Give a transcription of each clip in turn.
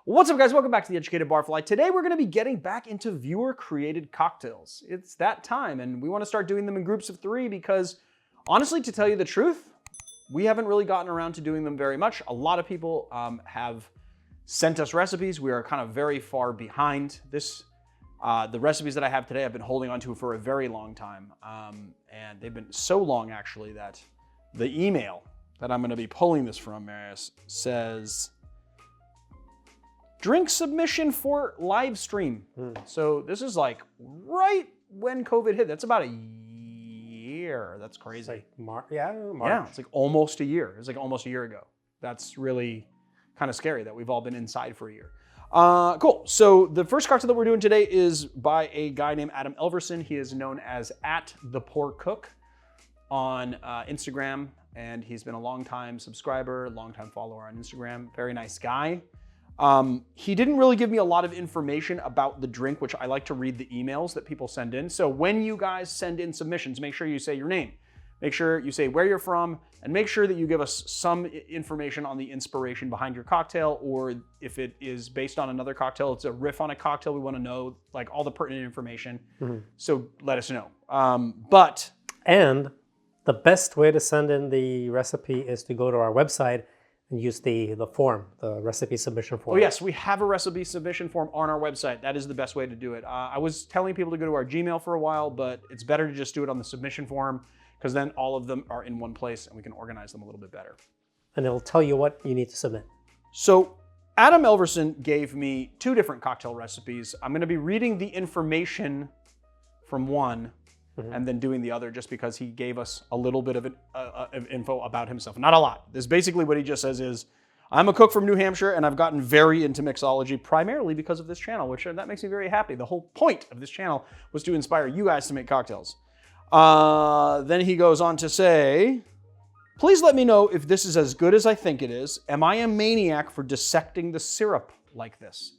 What's up, guys? Welcome back to The Educated Barfly. Today, we're going to be getting back into viewer-created cocktails. It's that time, and we want to start doing them in groups of 3 because, honestly, to tell you the truth, we haven't really gotten around to doing them very much. A lot of people have sent us recipes. We are kind of very far behind this. The recipes that I have today I've been holding on to for a very long time, and they've been so long, actually, that the email that I'm going to be pulling this from, Marius, says drink submission for live stream. So this is like right when COVID hit. That's about a year. That's crazy. It's like March. Yeah, it's like almost a year. It's like almost a year ago. That's really kind of scary that we've all been inside for a year. Cool. So the first cocktail that we're doing today is by a guy named Adam Elverson. He is known as @thepoorcook on Instagram, and he's been a longtime subscriber, longtime follower on Instagram. Very nice guy. He didn't really give me a lot of information about the drink, which I like to read the emails that people send in. So when you guys send in submissions, make sure you say your name, make sure you say where you're from, and make sure that you give us some information on the inspiration behind your cocktail, or if it is based on another cocktail, it's a riff on a cocktail, we want to know like all the pertinent information. So let us know. And the best way to send in the recipe is to go to our website and use the form, the recipe submission form. Oh yes, we have a recipe submission form on our website. That is the best way to do it. I was telling people to go to our Gmail for a while, but it's better to just do it on the submission form because then all of them are in one place and we can organize them a little bit better. And it'll tell you what you need to submit. So Adam Elverson gave me 2 different cocktail recipes. I'm going to be reading the information from one and then doing the other just because he gave us a little bit of info about himself. Not a lot. This basically what he just says is, I'm a cook from New Hampshire and I've gotten very into mixology primarily because of this channel, which that makes me very happy. The whole point of this channel was to inspire you guys to make cocktails. Then he goes on to say, please let me know if this is as good as I think it is. Am I a maniac for dissecting the syrup like this?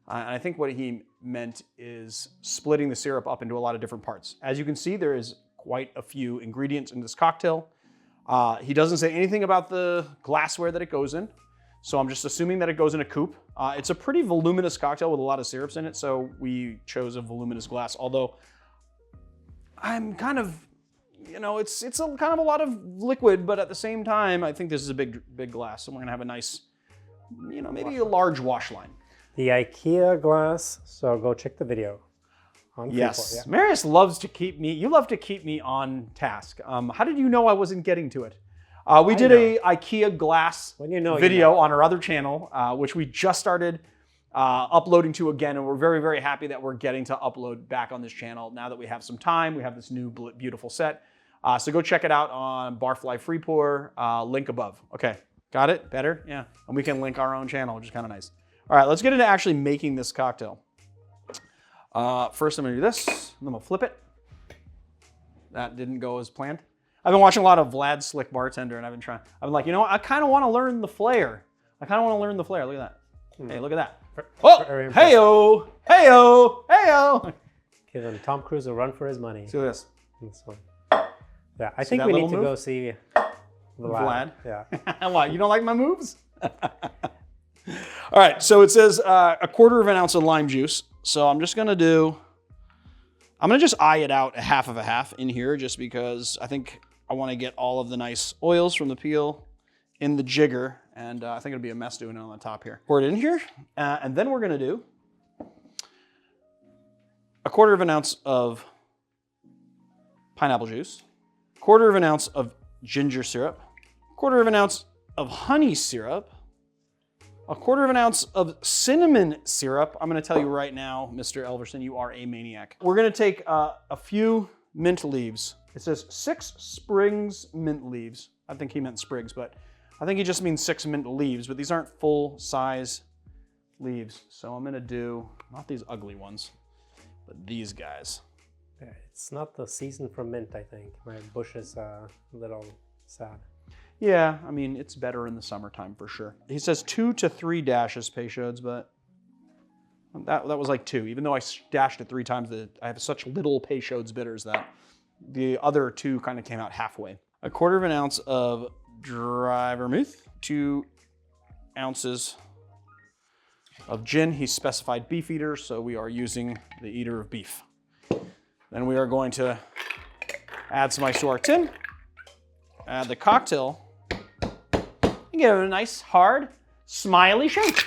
And I think what he meant is splitting the syrup up into a lot of different parts. As you can see, there is quite a few ingredients in this cocktail. He doesn't say anything about the glassware that it goes in, so I'm just assuming that it goes in a coupe. It's a pretty voluminous cocktail with a lot of syrups in it, so we chose a voluminous glass, although I'm kind of, you know, it's kind of a lot of liquid, but at the same time, I think this is a big glass, so we're gonna have a nice, you know, maybe a large wash line. The IKEA glass, so go check the video. On yes, yeah. Marius loves to keep me, you love to keep me on task. How did you know I wasn't getting to it? We did a IKEA glass video on our other channel, which we just started uploading to again, and we're very, very happy that we're getting to upload back on this channel now that we have some time. We have this new beautiful set. So go check it out on Barfly Free Pour, link above. Okay, got it? Better? Yeah, and we can link our own channel, which is kind of nice. All right, let's get into actually making this cocktail. First, I'm gonna do this, and then we'll flip it. That didn't go as planned. I've been watching a lot of Vlad Slick Bartender, and I've been like, you know what? I kind of want to learn the flair. Look at that. Hey, look at that. Oh, hey-o, hey-o, hey-o. Giving Tom Cruise a run for his money. See this. This one. Yeah, I think we need to go see Vlad. Yeah. What, you don't like my moves? All right, so it says a 1/4 ounce of lime juice. So I'm just gonna just eye it out a half of a half in here just because I think I wanna get all of the nice oils from the peel in the jigger. And I think it'll be a mess doing it on the top here. Pour it in here, and then we're gonna do a 1/4 ounce of pineapple juice, 1/4 ounce of ginger syrup, 1/4 ounce of honey syrup, a 1/4 ounce of cinnamon syrup. I'm gonna tell you right now, Mr. Elverson, you are a maniac. We're gonna take a few mint leaves. It says 6 Springs mint leaves. I think he meant sprigs, but I think he just means 6 mint leaves, but these aren't full size leaves. So I'm gonna do, not these ugly ones, but these guys. Yeah, it's not the season for mint, I think. My bush is a little sad. Yeah, I mean, it's better in the summertime for sure. He says 2 to 3 dashes, Peychaud's, but that was like 2. Even though I dashed it 3 times, I have such little Peychaud's bitters that the other 2 kind of came out halfway. A 1/4 ounce of dry vermouth, 2 ounces of gin. He specified beef eater, so we are using the eater of beef. Then we are going to add some ice to our tin, add the cocktail, and give it a nice, hard, smiley shake.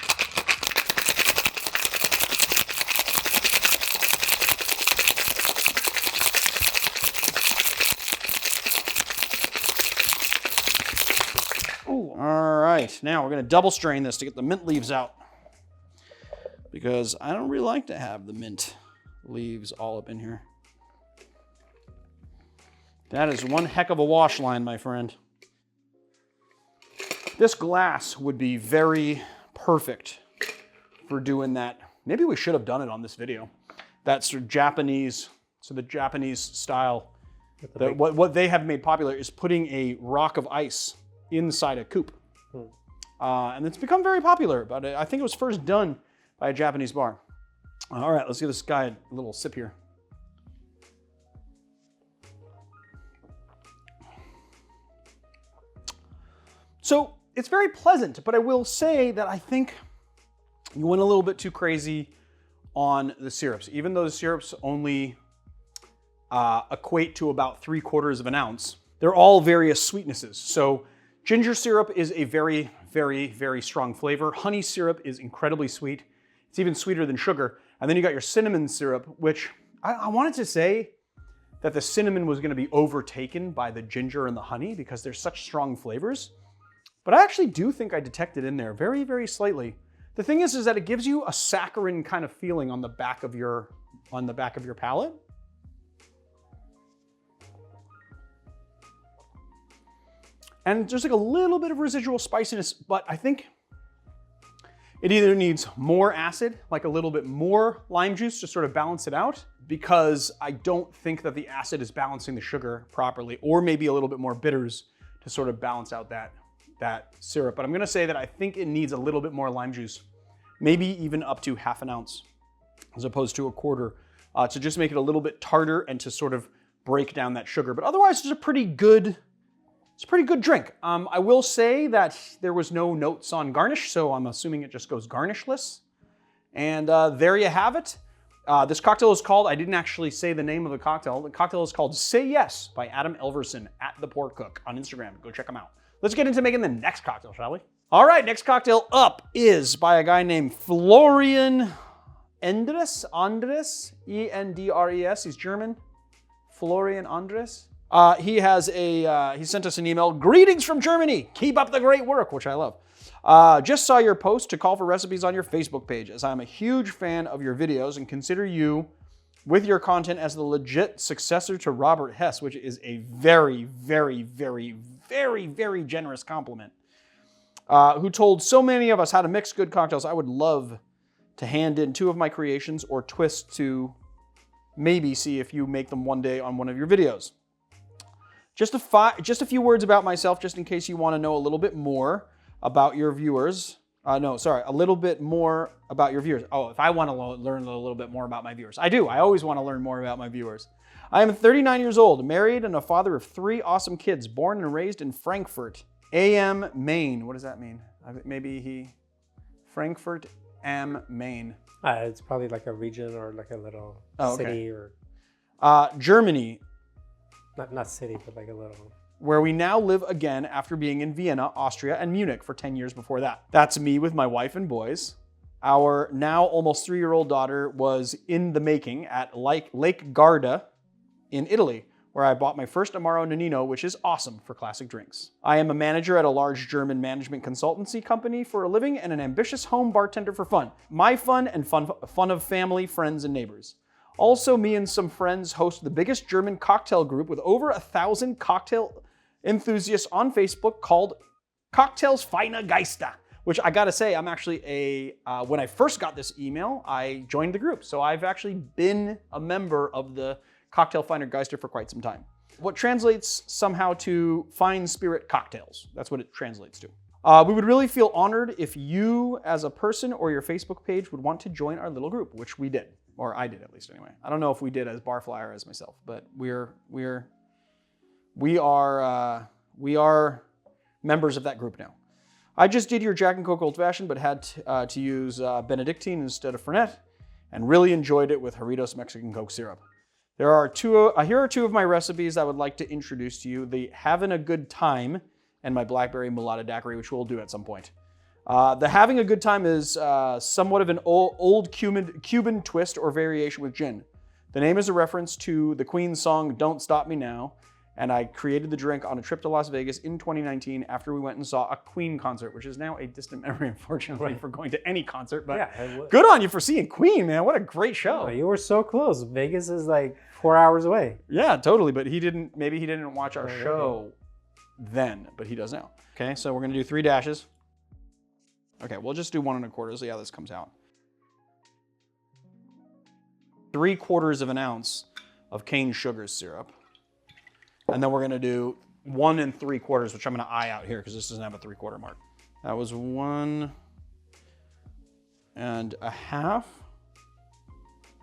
Ooh. All right, now we're going to double strain this to get the mint leaves out, because I don't really like to have the mint leaves all up in here. That is one heck of a wash line, my friend. This glass would be very perfect for doing that. Maybe we should have done it on this video. That sort of Japanese, so the Japanese style, what they have made popular is putting a rock of ice inside a coupe. And it's become very popular, but I think it was first done by a Japanese bar. All right, let's give this guy a little sip here. So it's very pleasant, but I will say that I think you went a little bit too crazy on the syrups. Even though the syrups only equate to about 3/4 of an ounce, they're all various sweetnesses. So ginger syrup is a very, very, very strong flavor. Honey syrup is incredibly sweet. It's even sweeter than sugar. And then you got your cinnamon syrup, which I wanted to say that the cinnamon was going to be overtaken by the ginger and the honey because they're such strong flavors. But I actually do think I detected in there very, very slightly. The thing is that it gives you a saccharine kind of feeling on the back of your palate. And there's like a little bit of residual spiciness, but I think it either needs more acid, like a little bit more lime juice to sort of balance it out, because I don't think that the acid is balancing the sugar properly, or maybe a little bit more bitters to sort of balance out that syrup. But I'm gonna say that I think it needs a little bit more lime juice, maybe even up to 1/2 ounce, as opposed to 1/4, to just make it a little bit tartar and to sort of break down that sugar. But otherwise, it's a pretty good drink. I will say that there was no notes on garnish, so I'm assuming it just goes garnishless. And there you have it. This cocktail is called, I didn't actually say the name of the cocktail. The cocktail is called Say Yes by Adam Elverson at The Poor Cook on Instagram. Go check him out. Let's get into making the next cocktail, shall we? All right, next cocktail up is by a guy named Florian Andres, E-N-D-R-E-S. He's German. Florian Andres. He sent us an email. Greetings from Germany. Keep up the great work, which I love. Just saw your post to call for recipes on your Facebook page, as I'm a huge fan of your videos and consider you with your content as the legit successor to Robert Hess, which is a very, very, very, very, very generous compliment. Who told so many of us how to mix good cocktails. I would love to hand in 2 of my creations or twists to maybe see if you make them one day on one of your videos. Just a few words about myself, just in case you want to know a little bit more about your viewers. A little bit more about your viewers. Oh, if I want to learn a little bit more about my viewers. I do. I always want to learn more about my viewers. I am 39 years old, married, and a father of 3 awesome kids, born and raised in Frankfurt am Maine. What does that mean? Frankfurt am Maine. It's probably like a region or like a little city or... Germany. Not city, but like a little... Where we now live again after being in Vienna, Austria, and Munich for 10 years before that. That's me with my wife and boys. Our now almost 3-year-old daughter was in the making at Lake Garda in Italy, where I bought my first Amaro Nannino, which is awesome for classic drinks. I am a manager at a large German management consultancy company for a living and an ambitious home bartender for fun. My fun and fun of family, friends, and neighbors. Also, me and some friends host the biggest German cocktail group with over 1,000 cocktail enthusiasts on Facebook called Cocktails Feine Geister, which I gotta say, I'm actually when I first got this email, I joined the group. So I've actually been a member of the Cocktail Feine Geister for quite some time. What translates somehow to fine spirit cocktails. That's what it translates to. We would really feel honored if you as a person or your Facebook page would want to join our little group, which we did. Or I did, at least, anyway. I don't know if we did as Barfly or as myself, but we are members of that group now. I just did your Jack and Coke Old Fashioned, but had to use Benedictine instead of Fernet, and really enjoyed it with Jarritos Mexican Coke syrup. Here are two of my recipes I would like to introduce to you: the Having a Good Time and my Blackberry Mulata Daiquiri, which we'll do at some point. The Having a Good Time is somewhat of an old Cuban twist or variation with gin. The name is a reference to the Queen's song Don't Stop Me Now, and I created the drink on a trip to Las Vegas in 2019 after we went and saw a Queen concert, which is now a distant memory, unfortunately, for going to any concert. But good on you for seeing Queen, man. What a great show. Oh, you were so close. Vegas is like 4 hours away. Yeah, totally. But maybe he didn't watch our show then, but he does now. Okay, so we're gonna do 3 dashes. Okay, we'll just do 1 1/4, see how this comes out. 3/4 of an ounce of cane sugar syrup. And then we're gonna do 1 3/4, which I'm gonna eye out here because this doesn't have a 3/4 mark. That was 1 1/2,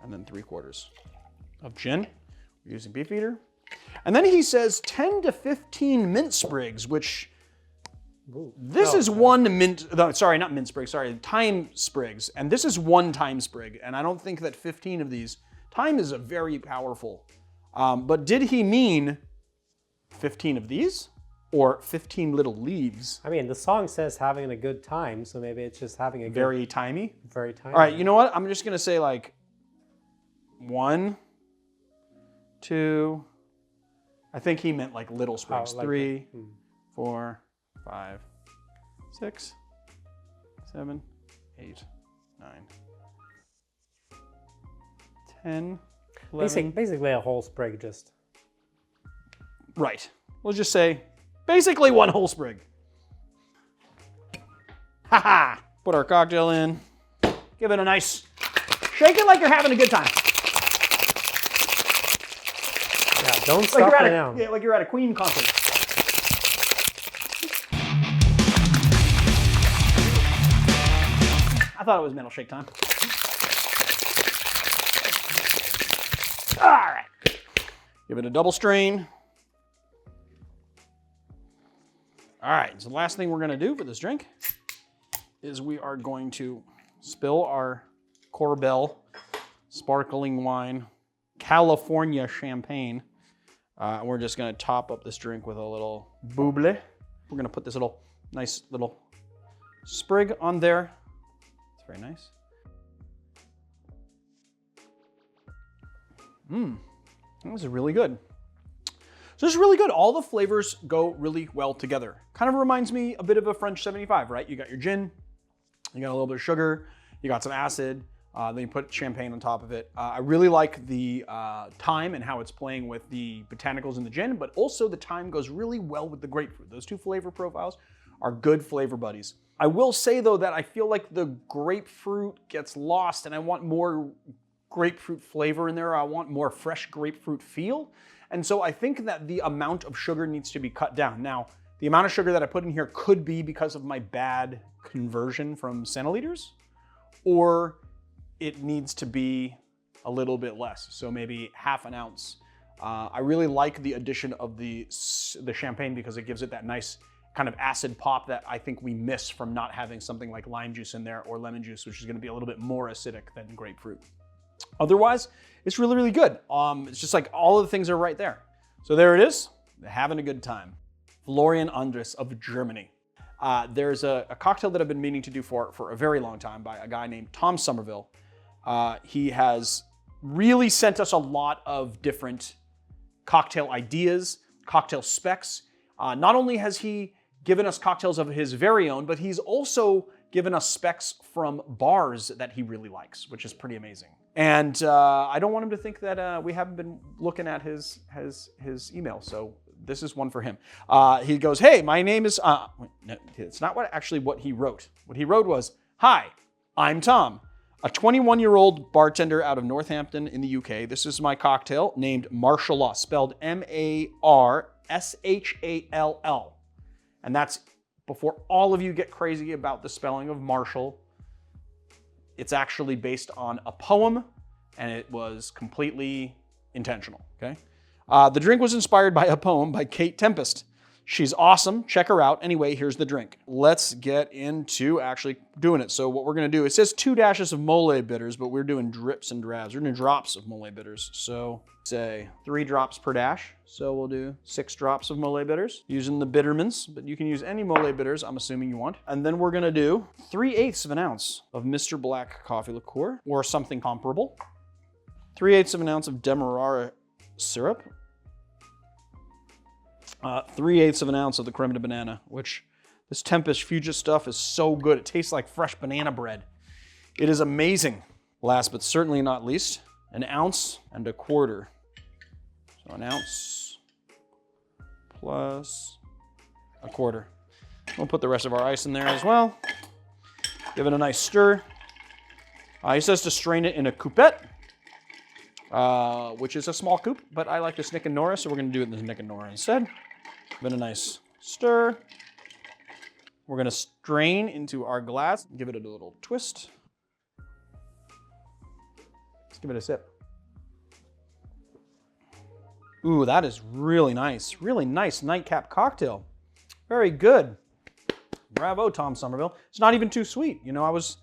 and then 3/4 of gin. We're using Beefeater. And then he says 10 to 15 mint sprigs, which is one mint, sorry, not mint sprig, sorry, thyme sprigs. And this is 1 thyme sprig. And I don't think that 15 of these, thyme is a very powerful, but did he mean 15 of these or 15 little leaves? I mean, the song says having a good time, so maybe it's just having a good... Very timey? Very timey. All right, you know what? I'm just gonna say like 1, 2, I think he meant like little sprigs. 3, 4, 5, 6, 7, 8, 9, 10, 11. Basically a whole sprig, just... Right. We'll just say basically 1 whole sprig. Ha-ha! Put our cocktail in. Give it a nice shake it like you're having a good time. Yeah, don't stop it now. Yeah, like you're at a Queen concert. I thought it was mental shake time. All right. Give it a double strain. All right, so the last thing we're gonna do for this drink is we are going to spill our Corbel sparkling wine, California champagne. We're just gonna top up this drink with a little buble. We're gonna put this nice little sprig on there. It's very nice. That was really good. So this is really good. All the flavors go really well together. Kind of reminds me a bit of a French 75, right? You got your gin, you got a little bit of sugar, you got some acid, then you put champagne on top of it. I really like the thyme and how it's playing with the botanicals in the gin, but also the thyme goes really well with the grapefruit. Those 2 flavor profiles are good flavor buddies. I will say though that I feel like the grapefruit gets lost and I want more grapefruit flavor in there. I want more fresh grapefruit feel. And so I think that the amount of sugar needs to be cut down. Now, the amount of sugar that I put in here could be because of my bad conversion from centiliters, or it needs to be a little bit less. So maybe 1/2 ounce. I really like the addition of the champagne because it gives it that nice kind of acid pop that I think we miss from not having something like lime juice in there or lemon juice, which is gonna be a little bit more acidic than grapefruit. Otherwise, it's really, really good. It's just like all of the things are right there. So there it is, having a good time. Florian Andres of Germany. There's a cocktail that I've been meaning to do for a very long time by a guy named Tom Somerville. He has really sent us a lot of different cocktail ideas, cocktail specs. Not only has he given us cocktails of his very own, but he's also given us specs from bars that he really likes, which is pretty amazing. And I don't want him to think that we haven't been looking at his email, so this is one for him. He goes, hey, my name is, no, it's not what he wrote. What he wrote was, hi, I'm Tom, a 21-year-old bartender out of Northampton in the UK. This is my cocktail named Marshall, spelled M-A-R-S-H-A-L-L. And that's before all of you get crazy about the spelling of Marshall. It's actually based on a poem, and it was completely intentional, okay? The drink was inspired by a poem by Kate Tempest. She's awesome. Check her out. Anyway, here's the drink. Let's get into actually doing it. So what we're going to do, it says 2 dashes of mole bitters, but we're doing drips and drabs. We're doing drops of mole bitters. So say 3 drops per dash. So we'll do 6 drops of mole bitters using the Bittermans, but you can use any mole bitters, I'm assuming you want. And then we're going to do 3/8 of an ounce of Mr. Black coffee liqueur or something comparable. 3/8 of an ounce of Demerara syrup. 3/8 of an ounce of the creme de banana, which this Tempest Fugia stuff is so good. It tastes like fresh banana bread. It is amazing. Last but certainly not least, 1 ounce and 1/4. So 1 ounce plus 1/4. We'll put the rest of our ice in there as well. Give it a nice stir. He says to strain it in a coupette, which is a small coupe, but I like this Nick and Nora, so we're going to do it in the Nick and Nora instead. Give it a nice stir. We're going to strain into our glass. Give it a little twist. Let's give it a sip. Ooh, that is really nice. Really nice nightcap cocktail. Very good. Bravo, Tom Somerville. It's not even too sweet. You know, I was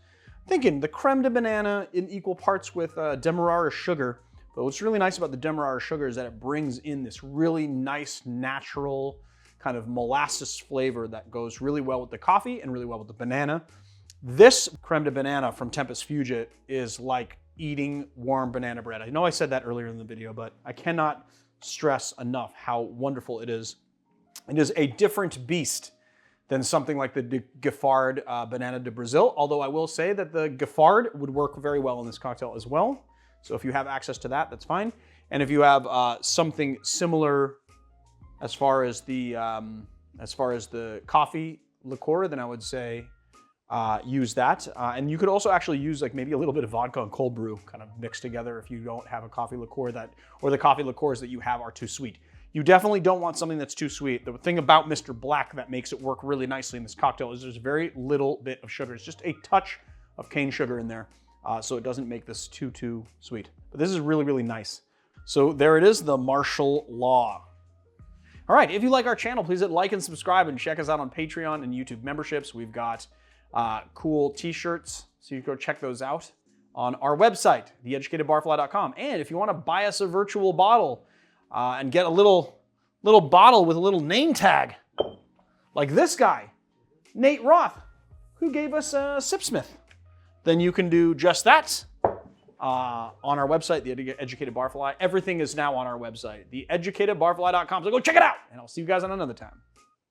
thinking the creme de banana in equal parts with Demerara sugar. But what's really nice about the Demerara sugar is that it brings in this really nice, natural kind of molasses flavor that goes really well with the coffee and really well with the banana. This creme de banana from Tempest Fugia is like eating warm banana bread. I know I said that earlier in the video, but I cannot stress enough how wonderful it is. It is a different beast than something like the Giffard Banana de Brazil, although I will say that the Giffard would work very well in this cocktail as well. So if you have access to that, that's fine. And if you have something similar as far as the coffee liqueur, then I would say use that. And you could also actually use like maybe a little bit of vodka and cold brew kind of mixed together if you don't have a coffee liqueur or the coffee liqueurs that you have are too sweet. You definitely don't want something that's too sweet. The thing about Mr. Black that makes it work really nicely in this cocktail is there's very little bit of sugar. It's just a touch of cane sugar in there. So it doesn't make this too sweet. But this is really, really nice. So there it is, the martial law. All right, if you like our channel, please hit like and subscribe and check us out on Patreon and YouTube memberships. We've got cool t-shirts, so you can go check those out on our website, theeducatedbarfly.com. And if you want to buy us a virtual bottle and get a little bottle with a little name tag, like this guy, Nate Roth, who gave us Sipsmith, then you can do just that on our website, The Educated Barfly. Everything is now on our website, theeducatedbarfly.com. So go check it out, and I'll see you guys on another time.